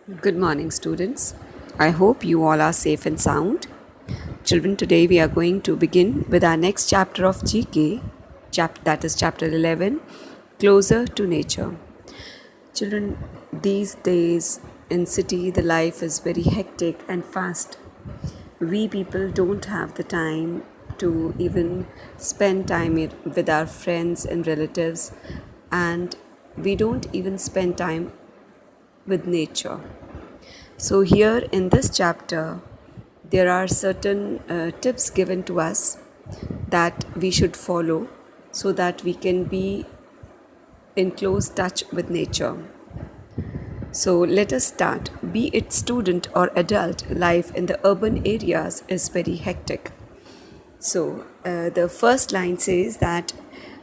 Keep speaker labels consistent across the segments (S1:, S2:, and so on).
S1: Good morning, students. I hope you all are safe and sound. Children, today we are going to begin with our next chapter of GK, that is chapter 11, Closer to Nature. Children, these days in city the life is very hectic and fast. We people don't have the time to even spend time with our friends and relatives, and we don't even spend time with nature. So, here in this chapter, there are certain tips given to us that we should follow so that we can be in close touch with nature. So, let us start. Be it student or adult, life in the urban areas is very hectic. So, the first line says that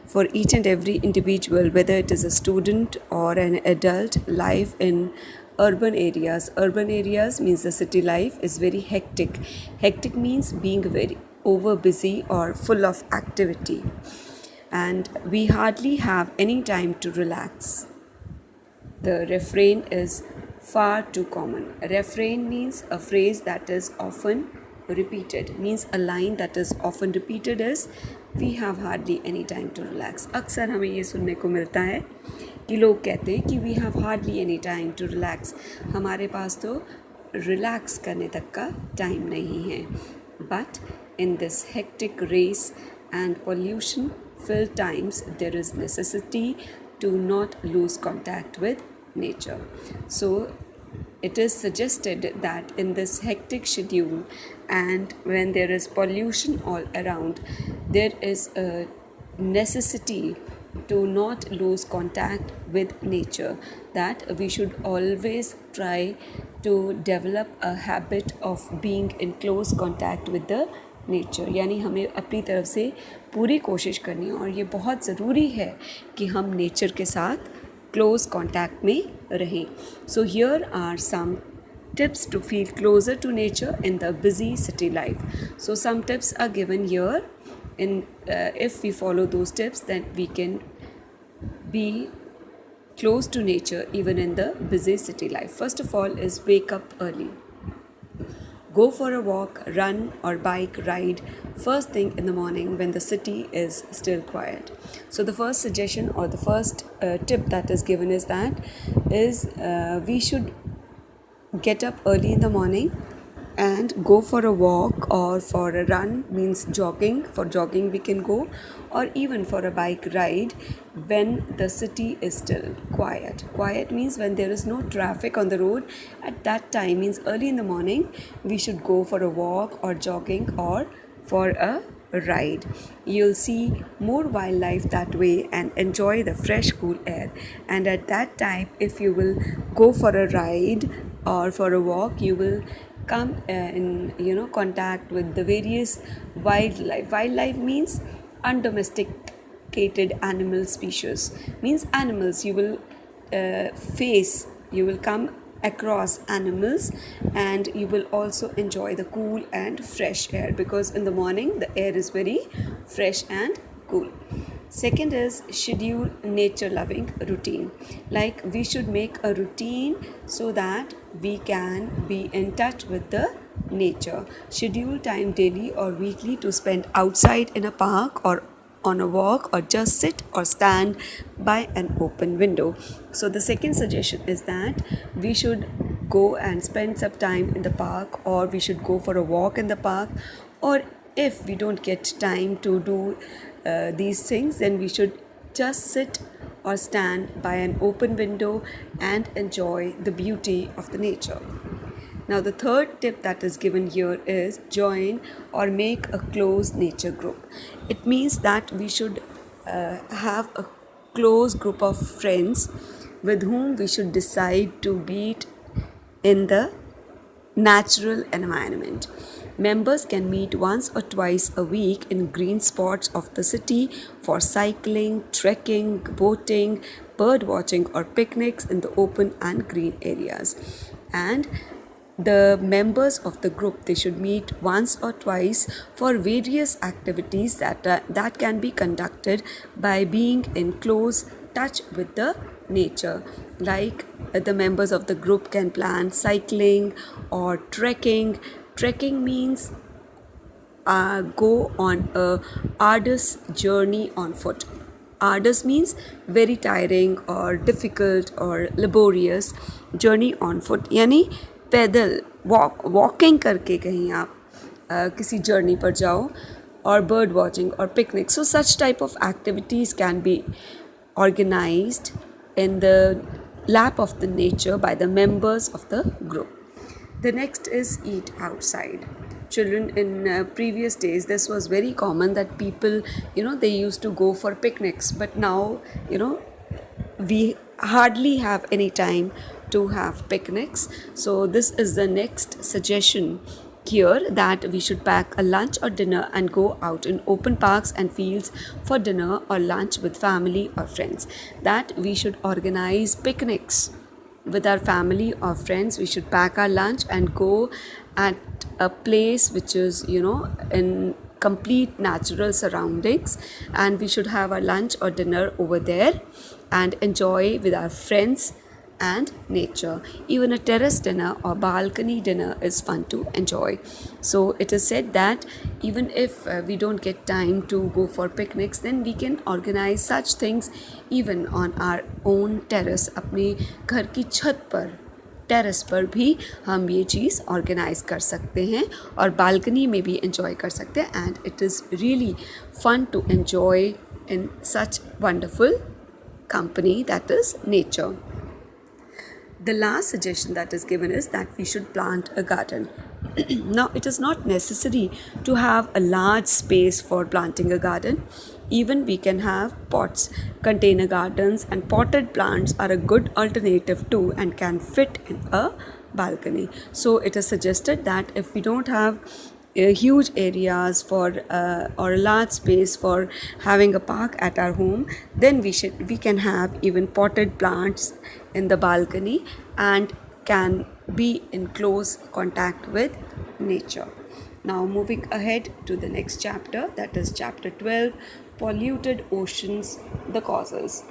S1: for each and every individual, whether it is a student or an adult, life in urban areas means the city life is very hectic. Hectic means being very over busy or full of activity, and we hardly have any time to relax. The refrain is far too common. A refrain means a phrase that is often repeated, means a line that is often repeated is we have hardly any time to relax. अक्सर हमें ये सुनने को मिलता है कि लोग कहते हैं कि we have hardly any time to relax. हमारे पास तो रिलैक्स करने तक का टाइम नहीं है. But in this hectic race and pollution filled times, there is necessity to not lose contact with nature. So it is suggested that in this hectic schedule and when there is pollution all around, there is a necessity to not lose contact with nature, that we should always try to develop a habit of being in close contact with the nature. यानी हमें अपनी तरफ से पूरी कोशिश करनी है और ये बहुत ज़रूरी है कि हम नेचर के साथ क्लोज कॉन्टैक्ट में रहें. So here are some tips to feel closer to nature in the busy city life. So some tips are given here. If we follow those tips, then we can be close to nature even in the busy city life. First of all is wake up early. Go for a walk, run or bike ride first thing in the morning when the city is still quiet. So the first suggestion or the first tip that is given is we should get up early in the morning and go for a walk or for a run, means jogging. For jogging we can go, or even for a bike ride when the city is still quiet. Quiet means when there is no traffic on the road. At that time means early in the morning we should go for a walk or jogging or for a ride. You'll see more wildlife that way and enjoy the fresh cool air. And at that time, if you will go for a ride or for a walk, you will come in contact with the various wildlife. Wildlife means undomesticated animal species, means animals you will you will come across animals, and you will also enjoy the cool and fresh air, because in the morning the air is very fresh and cool. Second is schedule nature loving routine. Like we should make a routine so that we can be in touch with the nature. Schedule time daily or weekly to spend outside in a park or on a walk, or just sit or stand by an open window. So the second suggestion is that we should go and spend some time in the park, or we should go for a walk in the park, or if we don't get time to do these things, then we should just sit or stand by an open window and enjoy the beauty of the nature. Now the third tip that is given here is join or make a close nature group. It means that we should have a close group of friends with whom we should decide to meet in the natural environment. Members can meet once or twice a week in green spots of the city for cycling, trekking, boating, bird watching, or picnics in the open and green areas. And the members of the group, they should meet once or twice for various activities that can be conducted by being in close touch with the nature. Like the members of the group can plan cycling or trekking. Trekking means go on a arduous journey on foot. Arduous means very tiring or difficult or laborious journey on foot, यानी पैदल walking करके कहीं आप किसी journey पर जाओ, और bird watching और picnic. So such type of activities can be organized in the lap of the nature by the members of the group. The next is eat outside. Children, in previous days this was very common that people, they used to go for picnics, but now, we hardly have any time to have picnics. So this is the next suggestion here, that we should pack a lunch or dinner and go out in open parks and fields for dinner or lunch with family or friends. That we should organize picnics with our family or friends. We should pack our lunch and go at a place which is, in complete natural surroundings, and we should have our lunch or dinner over there and enjoy with our friends and nature. Even a terrace dinner or balcony dinner is fun to enjoy. So it is said that even if we don't get time to go for picnics, then we can organize such things even on our own terrace. अपने घर की छत पर, terrace पर भी हम ये चीज़ organise कर सकते हैं और बालकनी में भी एंजॉय कर सकते हैं. And it is really fun to enjoy in such wonderful company, that is nature. The last suggestion that is given is that we should plant a garden. Now, it is not necessary to have a large space for planting a garden. Even we can have pots. Container gardens and potted plants are a good alternative too and can fit in a balcony. So it is suggested that if we don't have huge areas for or a large space for having a park at our home, then we can have even potted plants in the balcony and can be in close contact with nature. Now moving ahead to the next chapter, that is chapter 12, polluted oceans, the causes.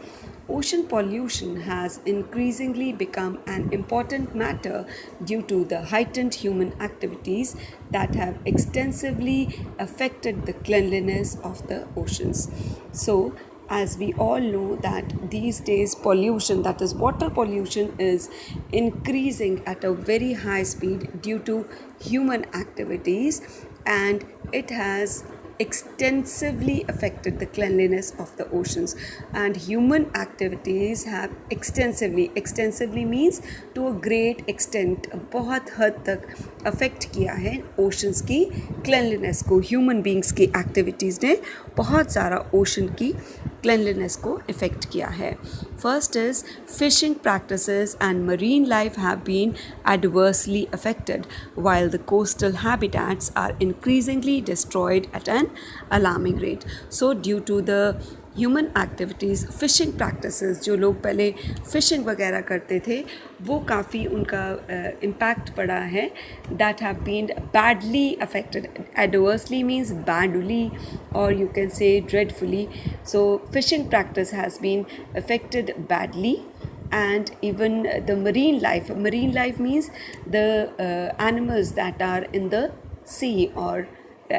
S1: Ocean pollution has increasingly become an important matter due to the heightened human activities that have extensively affected the cleanliness of the oceans. So, as we all know that these days pollution, that is water pollution, is increasing at a very high speed due to human activities, and it has extensively affected the cleanliness of the oceans. And human activities have extensively means to a great extent, बहुत हद तक affect किया है oceans की cleanliness को. human beings की activities ने बहुत सारा ocean की cleanliness को affect किया है. First is fishing practices and marine life have been adversely affected, while the coastal habitats are increasingly destroyed at an alarming rate. So due to the human activities, fishing practices, जो लोग पहले phishing वगैरह करते थे वो काफ़ी उनका impact पड़ा है. That have been badly affected. Adversely means badly और you can say dreadfully. So fishing practice has been affected badly. And even the marine life means the animals that are in the sea, or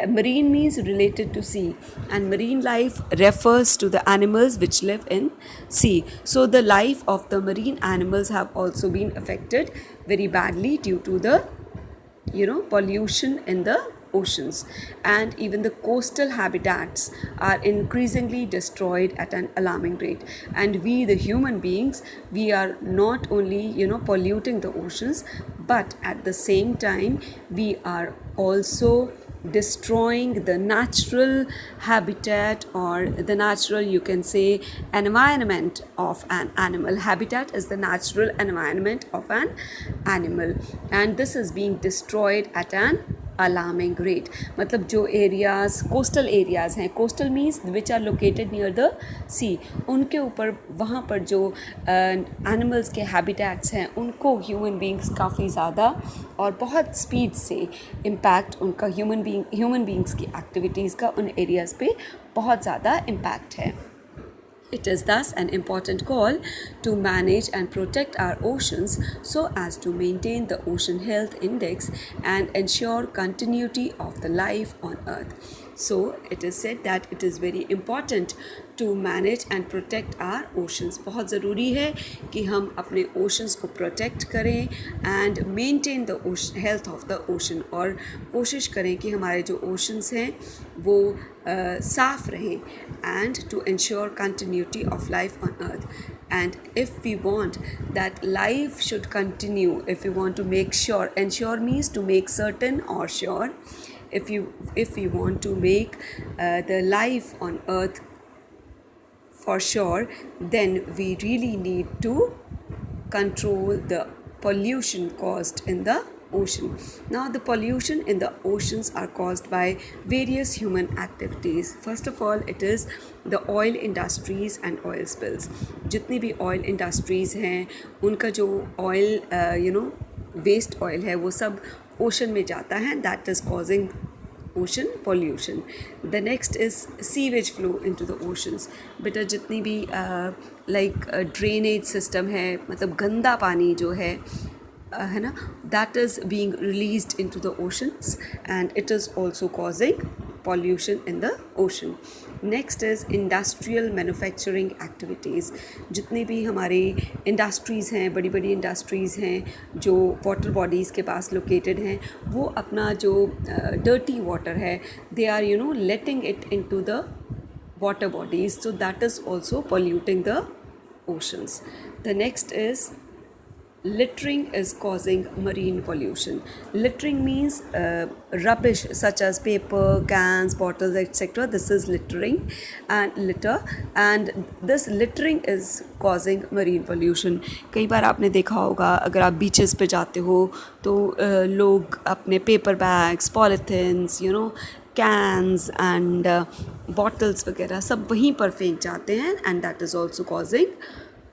S1: marine means related to sea, and marine life refers to the animals which live in sea. So the life of the marine animals have also been affected very badly due to the pollution in the oceans. And even the coastal habitats are increasingly destroyed at an alarming rate. And we, the human beings, we are not only polluting the oceans, but at the same time we are also destroying the natural habitat, or the natural, you can say, environment of an animal. Habitat is the natural environment of an animal, and this is being destroyed at an alarming rate. मतलब जो areas coastal areas हैं, coastal means which are located near the sea, उनके ऊपर वहाँ पर जो animals के habitats हैं उनको ह्यूमन बींग्स काफ़ी ज़्यादा और बहुत स्पीड से इम्पैक्ट उनका ह्यूमन बींग्स की एक्टिविटीज़ का उन एरियाज़ पे बहुत ज़्यादा इम्पैक्ट है. It is thus an important call to manage and protect our oceans so as to maintain the Ocean Health Index and ensure continuity of the life on Earth. So, it is said that it is very important to manage and protect our oceans. बहुत ज़रूरी है कि हम अपने oceans को protect करें and maintain the health of the ocean, और कोशिश करें कि हमारे जो oceans हैं वो साफ रहें and to ensure continuity of life on earth. And if we want that life should continue, if we want to make sure, ensure means to make certain or sure, if we want to make the life on earth for sure, then we really need to control the pollution caused in the ocean. Now, the pollution in the oceans are caused by various human activities. First of all, it is the oil industries and oil spills. जितनी भी oil industries हैं, उनका जो oil waste oil है वो सब ocean में जाता है. That is causing ocean pollution. The next is sewage flow into the oceans. बेटा जितनी भी drainage system है, मतलब गंदा पानी जो है ना, that is being released into the oceans and it is also causing pollution in the ocean. Next is industrial manufacturing activities. जितनी भी हमारे industries हैं, बड़ी बड़ी industries हैं जो water bodies के पास located हैं, वो अपना जो dirty water है, they are letting it into the water bodies, so that is also polluting the oceans. The next is littering is causing marine pollution. Littering means rubbish such as paper, cans, bottles, etc. This is littering and litter, and this littering is causing marine pollution. कई बार आपने देखा होगा अगर आप beaches पे जाते हो तो लोग अपने paper bags, polythenes, cans and bottles वगैरह सब वहीं पर फेंक जाते हैं, and that is also causing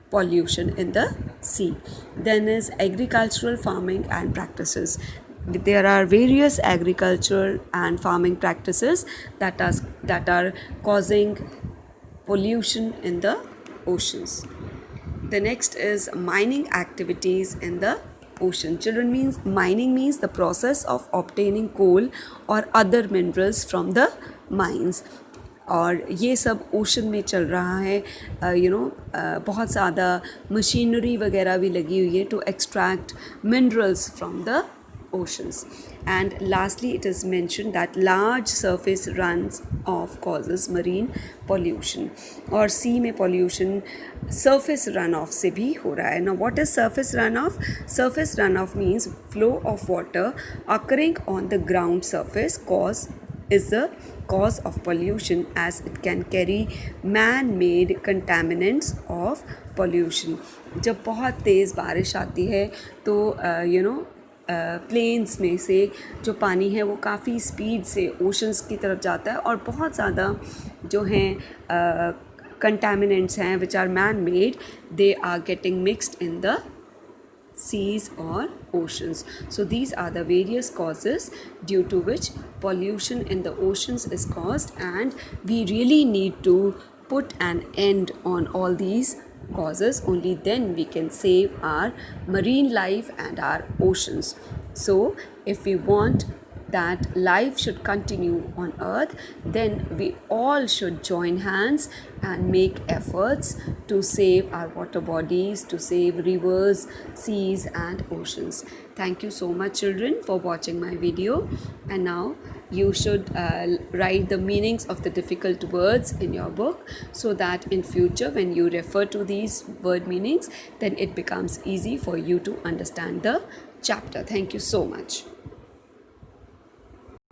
S1: pollution in the sea. Then is agricultural farming and practices. There are various agricultural and farming practices that are causing pollution in the oceans. The next is mining activities in the ocean. Children, means mining means the process of obtaining coal or other minerals from the mines. और ये सब ocean में चल रहा है. बहुत ज़्यादा machinery वगैरह भी लगी हुई है to extract minerals from the oceans. And lastly, it is mentioned that large surface runs off causes marine pollution. और sea में pollution surface runoff से भी हो रहा है. Now, what is surface runoff? Surface runoff means flow of water occurring on the ground surface is the cause of pollution, as it can carry man-made contaminants of pollution. जब बहुत तेज़ बारिश आती है तो प्लेन्स में से जो पानी है वो काफ़ी स्पीड से ओशंस की तरफ जाता है और बहुत ज़्यादा जो हैं contaminants हैं which are man-made, they are getting mixed in the seas or oceans. So these are the various causes due to which pollution in the oceans is caused, and we really need to put an end on all these causes. Only then we can save our marine life and our oceans. So if we want that life should continue on earth, then we all should join hands and make efforts to save our water bodies, to save rivers, seas and oceans. Thank you so much, children, for watching my video. And now you should write the meanings of the difficult words in your book, so that in future when you refer to these word meanings, then it becomes easy for you to understand the chapter. Thank you so much.